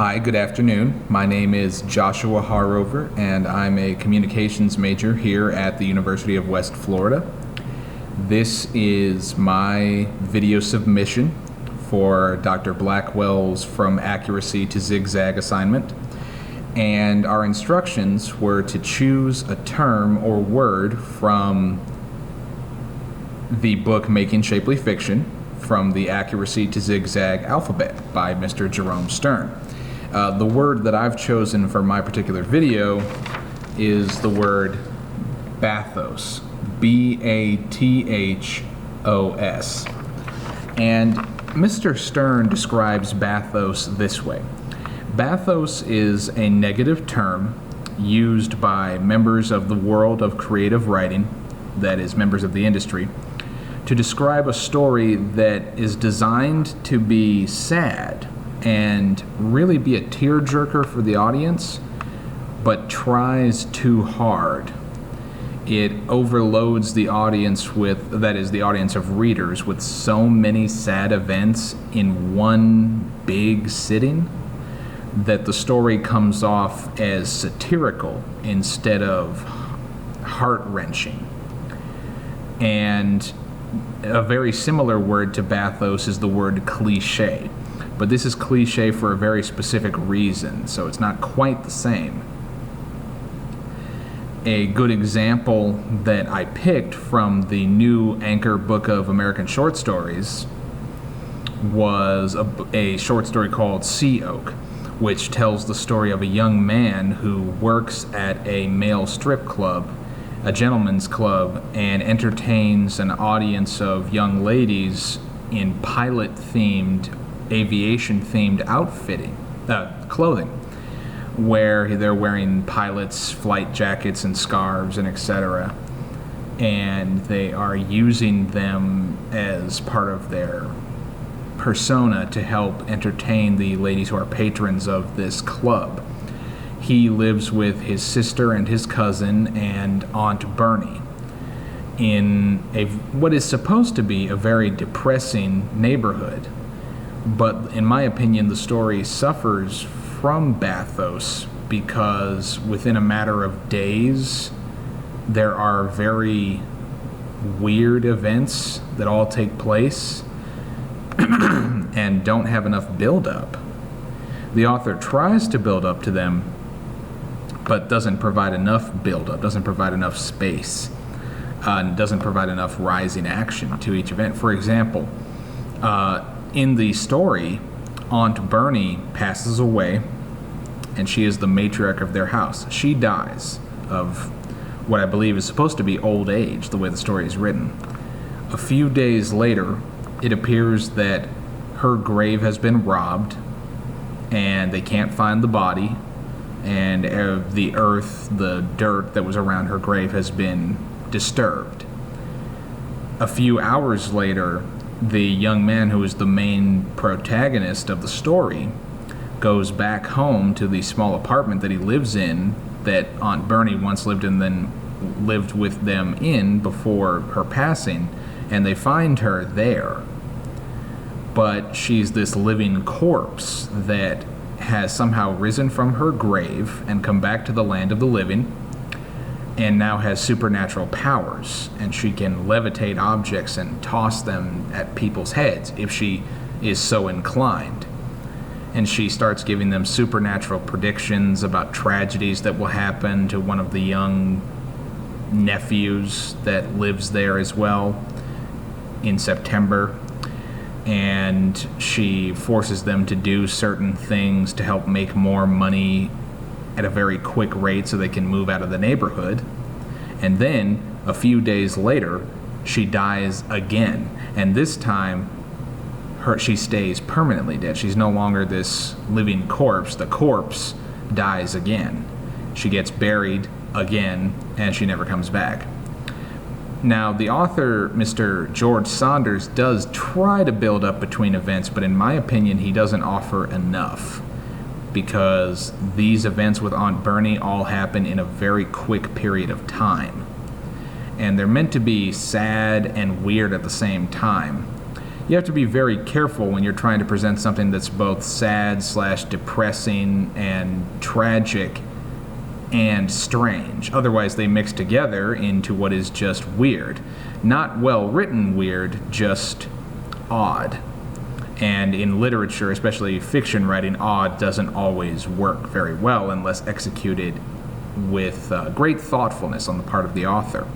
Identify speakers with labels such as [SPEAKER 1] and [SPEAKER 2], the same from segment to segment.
[SPEAKER 1] Hi, good afternoon. My name is Joshua Harrover, and I'm a communications major here at the University of West Florida. This is my video submission for Dr. Blackwell's From Accuracy to Zigzag assignment, and our instructions were to choose a term or word from the book Making Shapely Fiction, from the Accuracy to Zigzag alphabet by Mr. Jerome Stern. The word that I've chosen for my particular video is the word Bathos, B-A-T-H-O-S. And Mr. Stern describes Bathos this way. Bathos is a negative term used by members of the world of creative writing, that is, members of the industry, to describe a story that is designed to be sad and really be a tearjerker for the audience, but tries too hard. It overloads the audience with, that is, the audience of readers, with so many sad events in one big sitting that the story comes off as satirical instead of heart-wrenching. And a very similar word to Bathos is the word cliché. But this is cliché for a very specific reason, so it's not quite the same. A good example that I picked from the new Anchor Book of American Short Stories was a short story called Sea Oak, which tells the story of a young man who works at a male strip club, a gentleman's club, and entertains an audience of young ladies in pilot-themed, aviation-themed clothing, where they're wearing pilots' flight jackets and scarves and etc. And they are using them as part of their persona to help entertain the ladies who are patrons of this club. He lives with his sister and his cousin and Aunt Bernie in what is supposed to be a very depressing neighborhood. But in my opinion, the story suffers from Bathos because within a matter of days, there are very weird events that all take place and don't have enough build-up. The author tries to build up to them, but doesn't provide enough build-up, doesn't provide enough space, and doesn't provide enough rising action to each event. For example, in the story, Aunt Bernie passes away, and she is the matriarch of their house. She dies of what I believe is supposed to be old age, the way the story is written. A few days later, it appears that her grave has been robbed, and they can't find the body, and the earth, the dirt that was around her grave has been disturbed. A few hours later, the young man who is the main protagonist of the story goes back home to the small apartment that he lives in, that Aunt Bernie once lived in, then lived with them in before her passing, and they find her there. But she's this living corpse that has somehow risen from her grave and come back to the land of the living, and now has supernatural powers, and she can levitate objects and toss them at people's heads if she is so inclined. And she starts giving them supernatural predictions about tragedies that will happen to one of the young nephews that lives there as well in September. And she forces them to do certain things to help make more money at a very quick rate so they can move out of the neighborhood. And then, a few days later, she dies again. And this time, she stays permanently dead. She's no longer this living corpse. The corpse dies again. She gets buried again, and she never comes back. Now, the author, Mr. George Saunders, does try to build up between events, but in my opinion, he doesn't offer enough, because these events with Aunt Bernie all happen in a very quick period of time. And they're meant to be sad and weird at the same time. you have to be very careful when you're trying to present something that's both sad / depressing and tragic and strange. Otherwise, they mix together into what is just weird. Not well written weird, just odd. And in literature, especially fiction writing, odd doesn't always work very well unless executed with great thoughtfulness on the part of the author.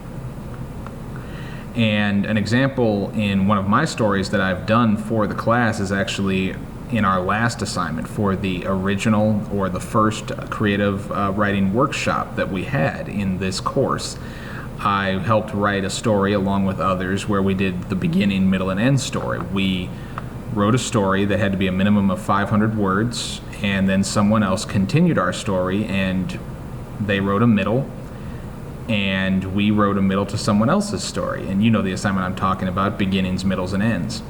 [SPEAKER 1] And an example in one of my stories that I've done for the class is actually in our last assignment for the original or the first creative writing workshop that we had in this course. I helped write a story along with others where we did the beginning, middle, and end story. We wrote a story that had to be a minimum of 500 words, and then someone else continued our story, and they wrote a middle, and we wrote a middle to someone else's story. And you know the assignment I'm talking about, beginnings, middles, and ends.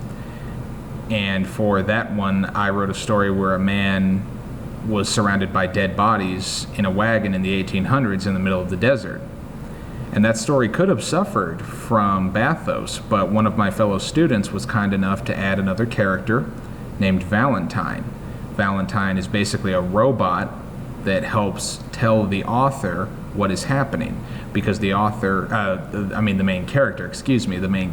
[SPEAKER 1] And for that one, I wrote a story where a man was surrounded by dead bodies in a wagon in the 1800s in the middle of the desert. And that story could have suffered from Bathos, but one of my fellow students was kind enough to add another character named Valentine. Valentine is basically a robot that helps tell the author what is happening, because the main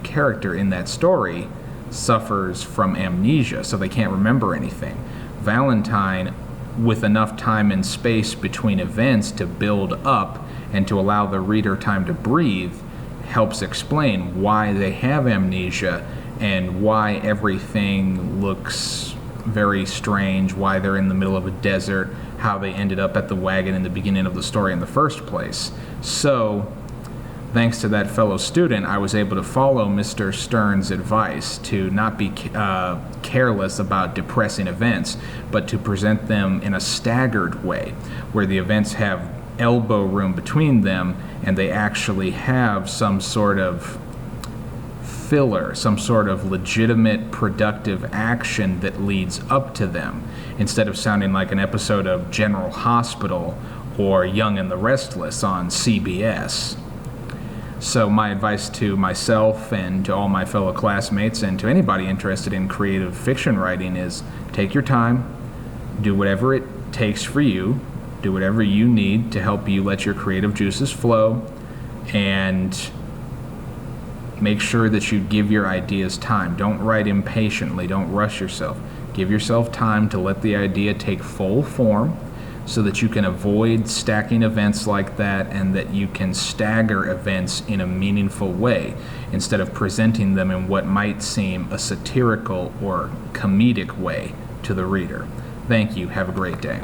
[SPEAKER 1] character in that story suffers from amnesia, so they can't remember anything. Valentine, with enough time and space between events to build up and to allow the reader time to breathe, helps explain why they have amnesia and why everything looks very strange, why they're in the middle of a desert, how they ended up at the wagon in the beginning of the story in the first place. So, thanks to that fellow student, I was able to follow Mr. Stern's advice to not be careless about depressing events, but to present them in a staggered way, where the events have elbow room between them and they actually have some sort of filler, some sort of legitimate productive action that leads up to them, instead of sounding like an episode of General Hospital or Young and the Restless on CBS. So my advice to myself and to all my fellow classmates and to anybody interested in creative fiction writing is take your time, do whatever it takes for you, do whatever you need to help you let your creative juices flow, and make sure that you give your ideas time. Don't write impatiently, don't rush yourself. Give yourself time to let the idea take full form, so that you can avoid stacking events like that, and that you can stagger events in a meaningful way instead of presenting them in what might seem a satirical or comedic way to the reader. Thank you. Have a great day.